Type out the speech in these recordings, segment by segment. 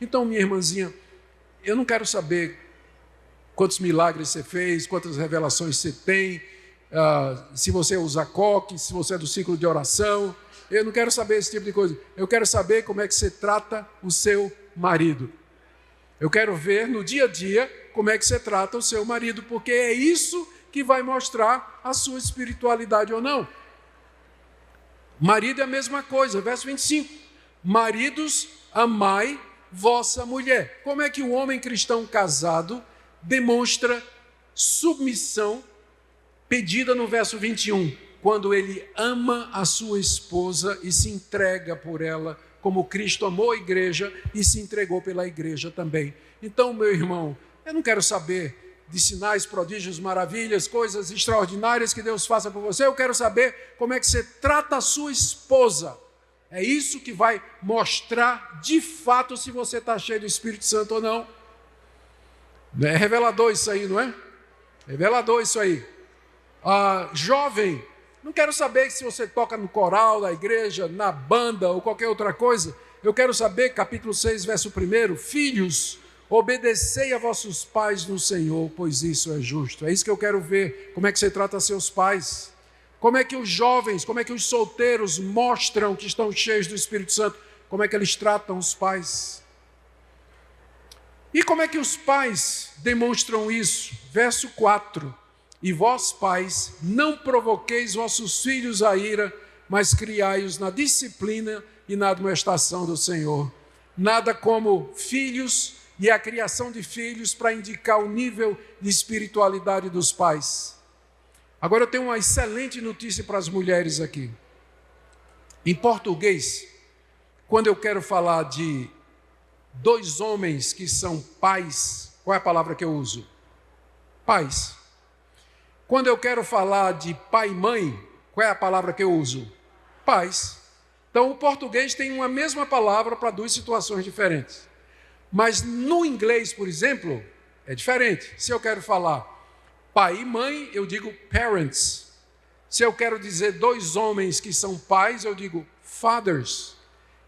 Então, minha irmãzinha, eu não quero saber quantos milagres você fez, quantas revelações você tem, se você usa coque, se você é do ciclo de oração. Eu não quero saber esse tipo de coisa. Eu quero saber como é que você trata o seu marido. Eu quero ver no dia a dia como é que você trata o seu marido, porque é isso que vai mostrar a sua espiritualidade ou não. Marido é a mesma coisa, verso 25. Maridos, amai vossa mulher. Como é que o homem cristão casado demonstra submissão pedida no verso 21? Quando ele ama a sua esposa e se entrega por ela, como Cristo amou a igreja e se entregou pela igreja também. Então, meu irmão, eu não quero saber de sinais, prodígios, maravilhas, coisas extraordinárias que Deus faça por você. Eu quero saber como é que você trata a sua esposa. É isso que vai mostrar de fato se você está cheio do Espírito Santo ou não. É revelador isso aí, não é? Revelador isso aí. Jovem, não quero saber se você toca no coral da igreja, na banda ou qualquer outra coisa. Eu quero saber, capítulo 6, verso 1, filhos, obedecei a vossos pais no Senhor, pois isso é justo. É isso que eu quero ver, como é que você trata seus pais. Como é que os jovens, como é que os solteiros mostram que estão cheios do Espírito Santo? Como é que eles tratam os pais? E como é que os pais demonstram isso? Verso 4. E vós, pais, não provoqueis vossos filhos a ira, mas criai-os na disciplina e na admoestação do Senhor. Nada como filhos e a criação de filhos para indicar o nível de espiritualidade dos pais. Agora eu tenho uma excelente notícia para as mulheres aqui. Em português, quando eu quero falar de dois homens que são pais, qual é a palavra que eu uso? Pais. Quando eu quero falar de pai e mãe, qual é a palavra que eu uso? Pais. Então o português tem uma mesma palavra para duas situações diferentes. Mas no inglês, por exemplo, é diferente. Se eu quero falar pai e mãe, eu digo parents. Se eu quero dizer dois homens que são pais, eu digo fathers.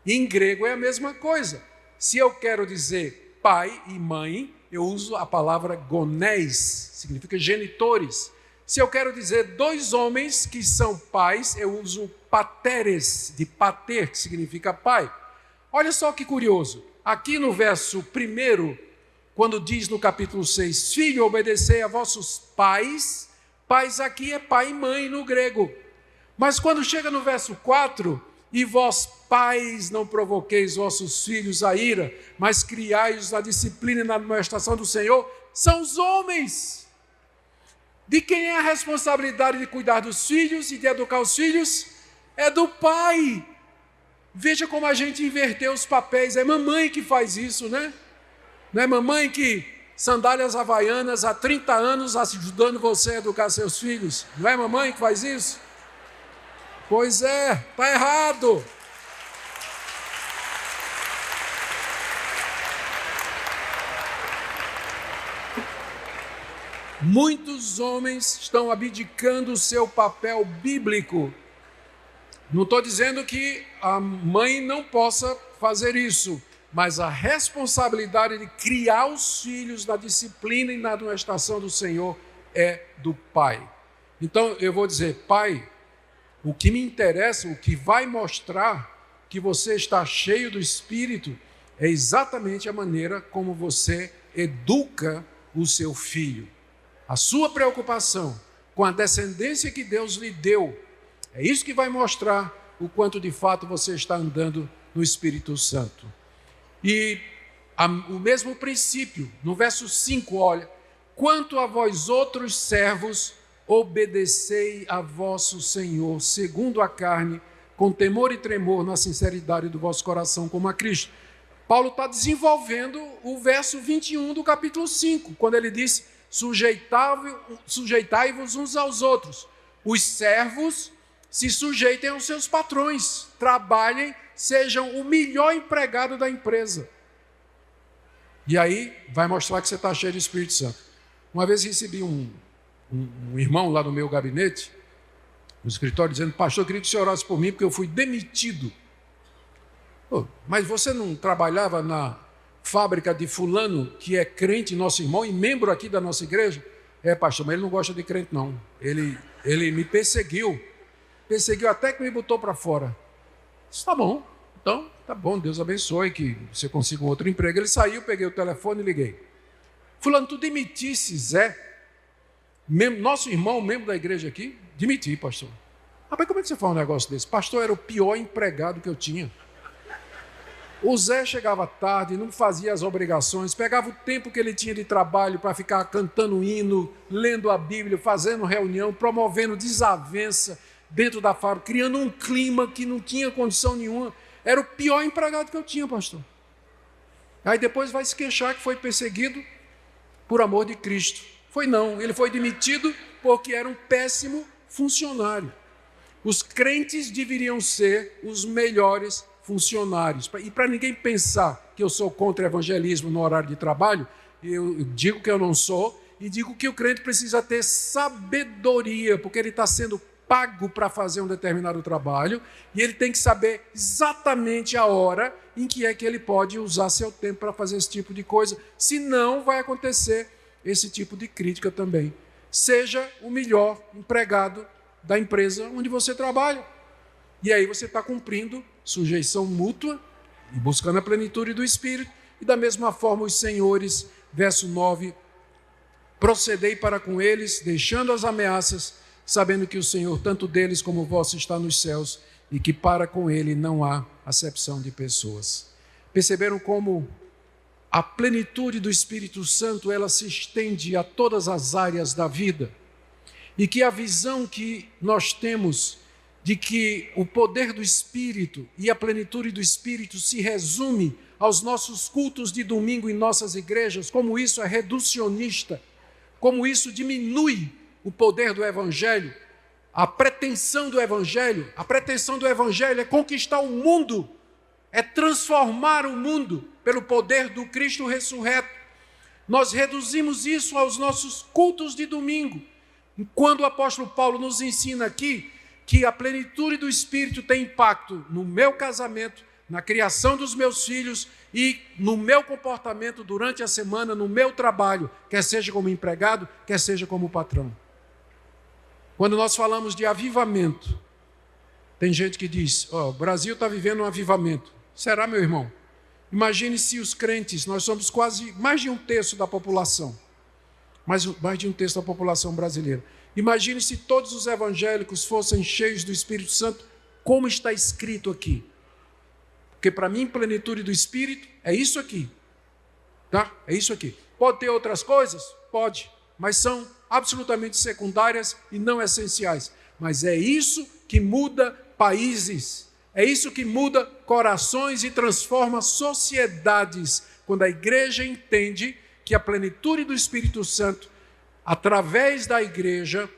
E em grego é a mesma coisa. Se eu quero dizer pai e mãe, eu uso a palavra gonés, significa genitores. Se eu quero dizer dois homens que são pais, eu uso pateres, de pater, que significa pai. Olha só que curioso. Aqui no verso 1, quando diz no capítulo 6, filho, obedecei a vossos pais, pais aqui é pai e mãe no grego. Mas quando chega no verso 4, e vós pais não provoqueis vossos filhos a ira, mas criai-os na disciplina e na admoestação do Senhor, são os homens. De quem é a responsabilidade de cuidar dos filhos e de educar os filhos? É do pai. Veja como a gente inverteu os papéis. É mamãe que faz isso, né? Não é mamãe que sandálias havaianas há 30 anos ajudando você a educar seus filhos? Não é mamãe que faz isso? Pois é, está errado. Muitos homens estão abdicando o seu papel bíblico. Não estou dizendo que a mãe não possa fazer isso, mas a responsabilidade de criar os filhos na disciplina e na admoestação do Senhor é do pai. Então eu vou dizer, pai, o que me interessa, o que vai mostrar que você está cheio do Espírito é exatamente a maneira como você educa o seu filho. A sua preocupação com a descendência que Deus lhe deu, é isso que vai mostrar o quanto de fato você está andando no Espírito Santo. E o mesmo princípio, no verso 5, olha, quanto a vós outros servos, obedecei a vosso Senhor, segundo a carne, com temor e tremor, na sinceridade do vosso coração, como a Cristo. Paulo está desenvolvendo o verso 21 do capítulo 5, quando ele diz, sujeitai-vos uns aos outros. Os servos se sujeitem aos seus patrões, trabalhem, sejam o melhor empregado da empresa. E aí vai mostrar que você está cheio de Espírito Santo. Uma vez recebi um irmão lá no meu gabinete, no escritório, dizendo, pastor, eu queria que o senhor orasse por mim, porque eu fui demitido. Mas você não trabalhava fábrica de fulano, que é crente, nosso irmão, e membro aqui da nossa igreja. Pastor, mas ele não gosta de crente, não. Ele me perseguiu até que me botou para fora. Disse, tá bom, então, tá bom, Deus abençoe, que você consiga um outro emprego. Ele saiu, peguei o telefone e liguei. Fulano, tu demitisse Zé, nosso irmão, membro da igreja aqui? Demiti, pastor. Mas como é que você faz um negócio desse? Pastor, era o pior empregado que eu tinha. O Zé chegava tarde, não fazia as obrigações, pegava o tempo que ele tinha de trabalho para ficar cantando hino, lendo a Bíblia, fazendo reunião, promovendo desavença dentro da fábrica, criando um clima que não tinha condição nenhuma. Era o pior empregado que eu tinha, pastor. Aí depois vai se queixar que foi perseguido por amor de Cristo. Foi não, ele foi demitido porque era um péssimo funcionário. Os crentes deveriam ser os melhores funcionários. E para ninguém pensar que eu sou contra o evangelismo no horário de trabalho, eu digo que eu não sou, e digo que o crente precisa ter sabedoria, porque ele está sendo pago para fazer um determinado trabalho, e ele tem que saber exatamente a hora em que é que ele pode usar seu tempo para fazer esse tipo de coisa, senão vai acontecer esse tipo de crítica também. Seja o melhor empregado da empresa onde você trabalha. E aí você está cumprindo sujeição mútua e buscando a plenitude do Espírito. E da mesma forma os senhores, verso 9, procedei para com eles, deixando as ameaças, sabendo que o Senhor, tanto deles como vosso, está nos céus, e que para com ele não há acepção de pessoas. Perceberam como a plenitude do Espírito Santo, ela se estende a todas as áreas da vida, e que a visão que nós temos de que o poder do Espírito e a plenitude do Espírito se resume aos nossos cultos de domingo em nossas igrejas, como isso é reducionista, como isso diminui o poder do Evangelho, a pretensão do Evangelho é conquistar o mundo, é transformar o mundo pelo poder do Cristo ressurreto. Nós reduzimos isso aos nossos cultos de domingo, quando o apóstolo Paulo nos ensina aqui que a plenitude do Espírito tem impacto no meu casamento, na criação dos meus filhos e no meu comportamento durante a semana, no meu trabalho, quer seja como empregado, quer seja como patrão. Quando nós falamos de avivamento, tem gente que diz, o Brasil está vivendo um avivamento. Será, meu irmão? Imagine se os crentes, nós somos quase mais de um terço da população, mais de um terço da população brasileira. Imagine se todos os evangélicos fossem cheios do Espírito Santo, como está escrito aqui. Porque para mim, plenitude do Espírito é isso aqui. Tá? É isso aqui. Pode ter outras coisas? Pode, mas são absolutamente secundárias e não essenciais. Mas é isso que muda países, é isso que muda corações e transforma sociedades, quando a igreja entende que a plenitude do Espírito Santo, através da igreja,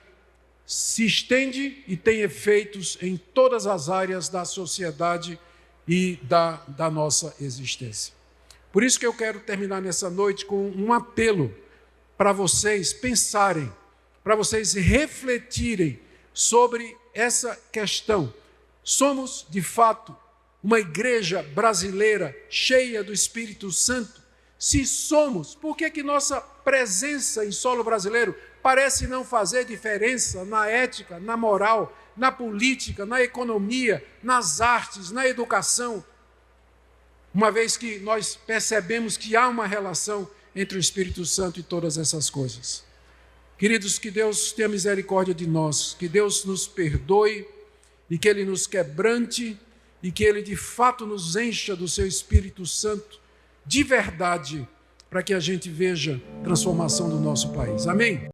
se estende e tem efeitos em todas as áreas da sociedade e da nossa existência. Por isso que eu quero terminar nessa noite com um apelo para vocês pensarem, para vocês refletirem sobre essa questão. Somos, de fato, uma igreja brasileira cheia do Espírito Santo? Se somos, por que nossa presença em solo brasileiro parece não fazer diferença na ética, na moral, na política, na economia, nas artes, na educação? Uma vez que nós percebemos que há uma relação entre o Espírito Santo e todas essas coisas. Queridos, que Deus tenha misericórdia de nós, que Deus nos perdoe e que Ele nos quebrante e que Ele de fato nos encha do seu Espírito Santo de verdade, para que a gente veja transformação do nosso país. Amém?